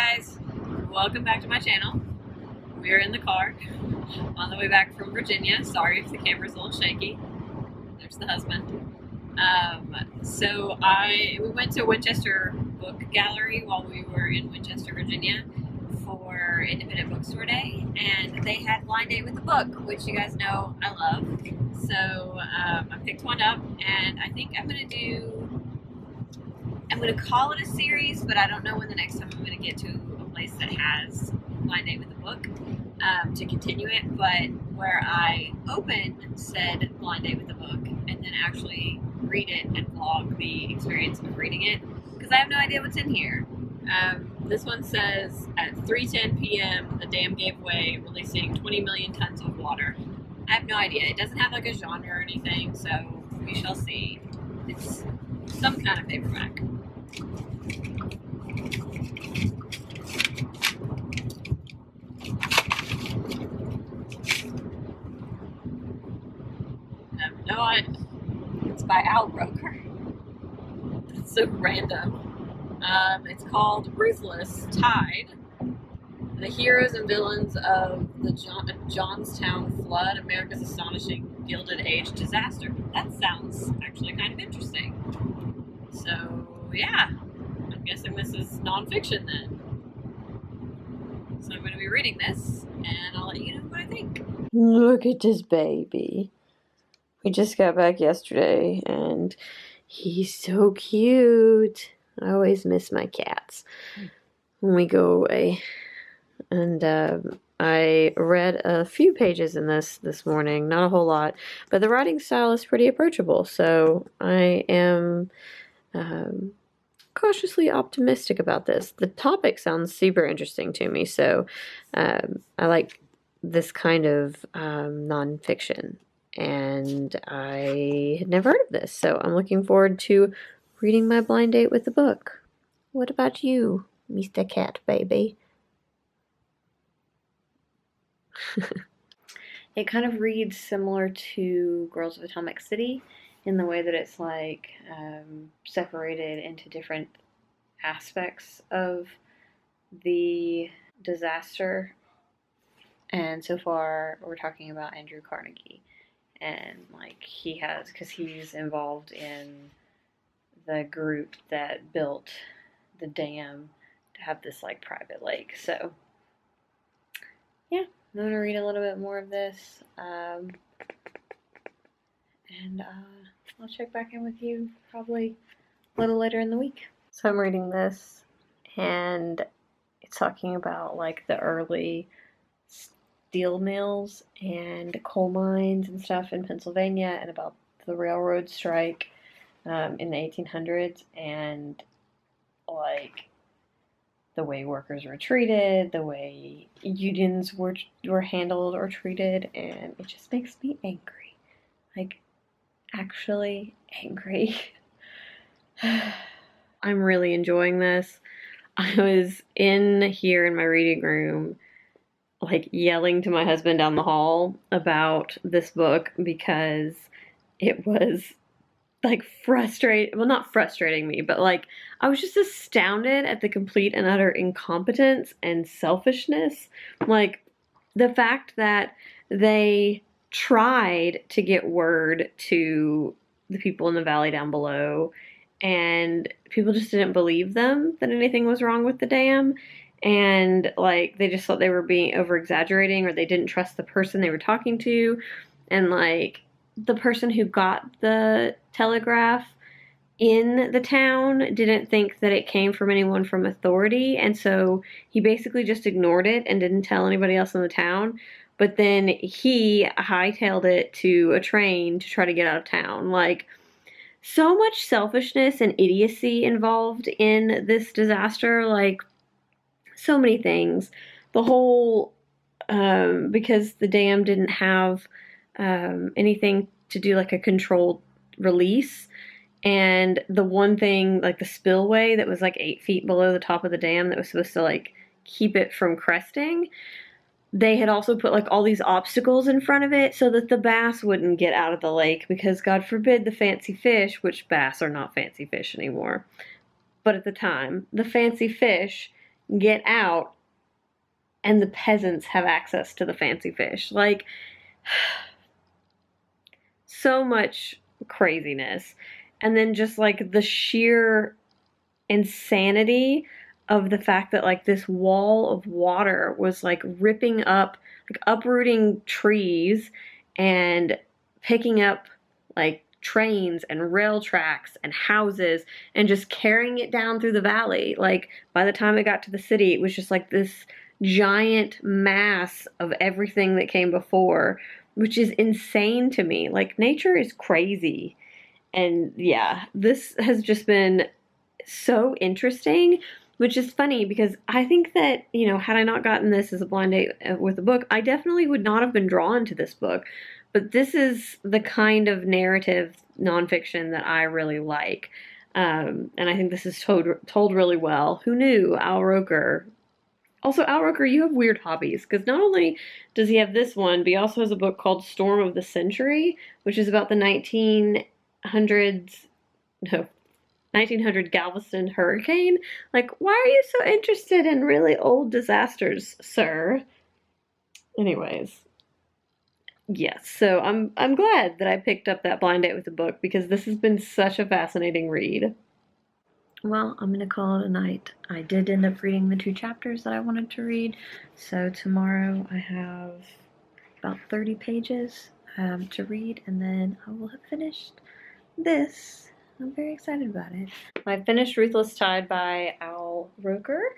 guys, welcome back to my channel. We're in the car on the way back from Virginia. Sorry if the camera's a little shaky. There's the husband. We went to Winchester Book Gallery while we were in Winchester, Virginia for Independent Bookstore Day, and they had Blind Date with the Book, which you guys know I love. So I picked one up, and I think I'm going to call it a series, but I don't know when the next time I'm going to get to a place that has Blind Date with the Book to continue it, but where I open said Blind Date with the Book and then actually read it and vlog the experience of reading it, because I have no idea what's in here. This one says, at 3:10 p.m. the dam gave way, releasing 20 million tons of water. I have no idea. It doesn't have like a genre or anything, so we shall see. It's some kind of paperback. I have no idea. It's by Al Roker. It's so random. It's called Ruthless, Tide. The heroes and villains of the Johnstown flood, America's astonishing Gilded Age disaster. That sounds actually kind of interesting. So, yeah. I'm guessing this is nonfiction then. So I'm going to be reading this, and I'll let you know what I think. Look at this baby. We just got back yesterday, and he's so cute. I always miss my cats when we go away. And I read a few pages in this morning, not a whole lot, but the writing style is pretty approachable, so I am cautiously optimistic about this. The topic sounds super interesting to me, so I like this kind of nonfiction, and I had never heard of this, so I'm looking forward to reading my Blind Date with the Book. What about you, Mr. Cat Baby? It kind of reads similar to Girls of Atomic City in the way that it's like separated into different aspects of the disaster. And so far we're talking about Andrew Carnegie, and like because he's involved in the group that built the dam to have this like private lake. So yeah, I'm going to read a little bit more of this, and I'll check back in with you probably a little later in the week. So I'm reading this, and it's talking about like the early steel mills and coal mines and stuff in Pennsylvania, and about the railroad strike in the 1800s, and like the way workers were treated, the way unions were handled or treated, and it just makes me angry. Like, actually angry. I'm really enjoying this. I was in here in my reading room, like yelling to my husband down the hall about this book because it was like not frustrating me, but like I was just astounded at the complete and utter incompetence and selfishness. Like the fact that they tried to get word to the people in the valley down below, and people just didn't believe them that anything was wrong with the dam, and like they just thought they were being over exaggerating, or they didn't trust the person they were talking to, and like the person who got the telegraph in the town didn't think that it came from anyone from authority, and so he basically just ignored it and didn't tell anybody else in the town. But then he hightailed it to a train to try to get out of town. Like, so much selfishness and idiocy involved in this disaster. Like, so many things. The whole because the dam didn't have anything to do like a controlled release, and the one thing, like the spillway that was like 8 feet below the top of the dam that was supposed to like keep it from cresting, they had also put like all these obstacles in front of it so that the bass wouldn't get out of the lake, because God forbid the fancy fish, which bass are not fancy fish anymore, but at the time the fancy fish get out and the peasants have access to the fancy fish. Like, so much craziness. And then just like the sheer insanity of the fact that like this wall of water was like ripping up, like uprooting trees and picking up like trains and rail tracks and houses and just carrying it down through the valley. Like by the time it got to the city, it was just like this giant mass of everything that came before, which is insane to me. Like nature is crazy. And yeah, this has just been so interesting, which is funny because I think that, you know, had I not gotten this as a blind date with a book, I definitely would not have been drawn to this book. But this is the kind of narrative nonfiction that I really like. And I think this is told really well. Who knew? Al Roker. Also, Al Roker, you have weird hobbies because not only does he have this one, but he also has a book called Storm of the Century, which is about the 1900s, no, 1900 Galveston hurricane. Like, why are you so interested in really old disasters, sir? Anyways, yes, so I'm glad that I picked up that blind date with the book because this has been such a fascinating read. Well, I'm gonna call it a night. I did end up reading the 2 chapters that I wanted to read, so tomorrow I have about 30 pages to read, and then I will have finished this. I'm very excited about it. I finished Ruthless Tide by Al Roker,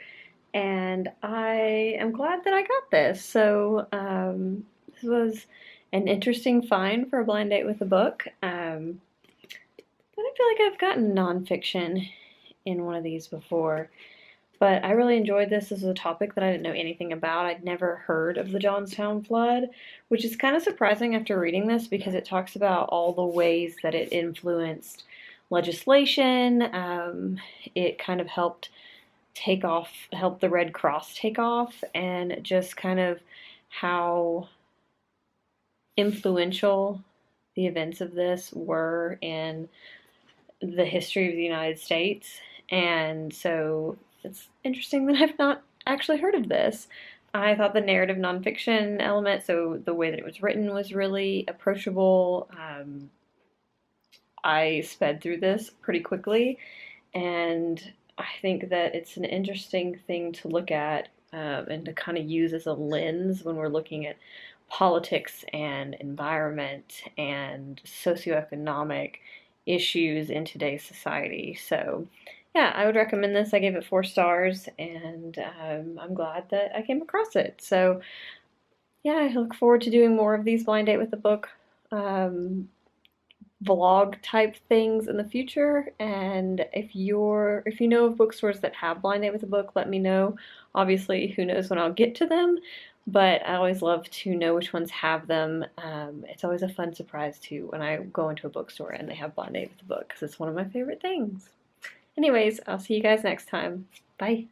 and I am glad that I got this. So this was an interesting find for a blind date with a book. I don't feel like I've gotten nonfiction in one of these before, but I really enjoyed this. This was a topic that I didn't know anything about. I'd never heard of the Johnstown flood, which is kind of surprising after reading this because it talks about all the ways that it influenced legislation. It kind of helped help the Red Cross take off, and just kind of how influential the events of this were in the history of the United States. And so it's interesting that I've not actually heard of this. I thought the narrative nonfiction element, so the way that it was written, was really approachable. I sped through this pretty quickly, and I think that it's an interesting thing to look at and to kind of use as a lens when we're looking at politics and environment and socioeconomic issues in today's society. So yeah, I would recommend this. I gave it 4 stars, and I'm glad that I came across it. So yeah, I look forward to doing more of these blind date with the book vlog type things in the future. And if you know of bookstores that have blind date with a book, let me know. Obviously, who knows when I'll get to them, but I always love to know which ones have them. It's always a fun surprise too when I go into a bookstore and they have blind date with the book, because it's one of my favorite things. Anyways, I'll see you guys next time. Bye.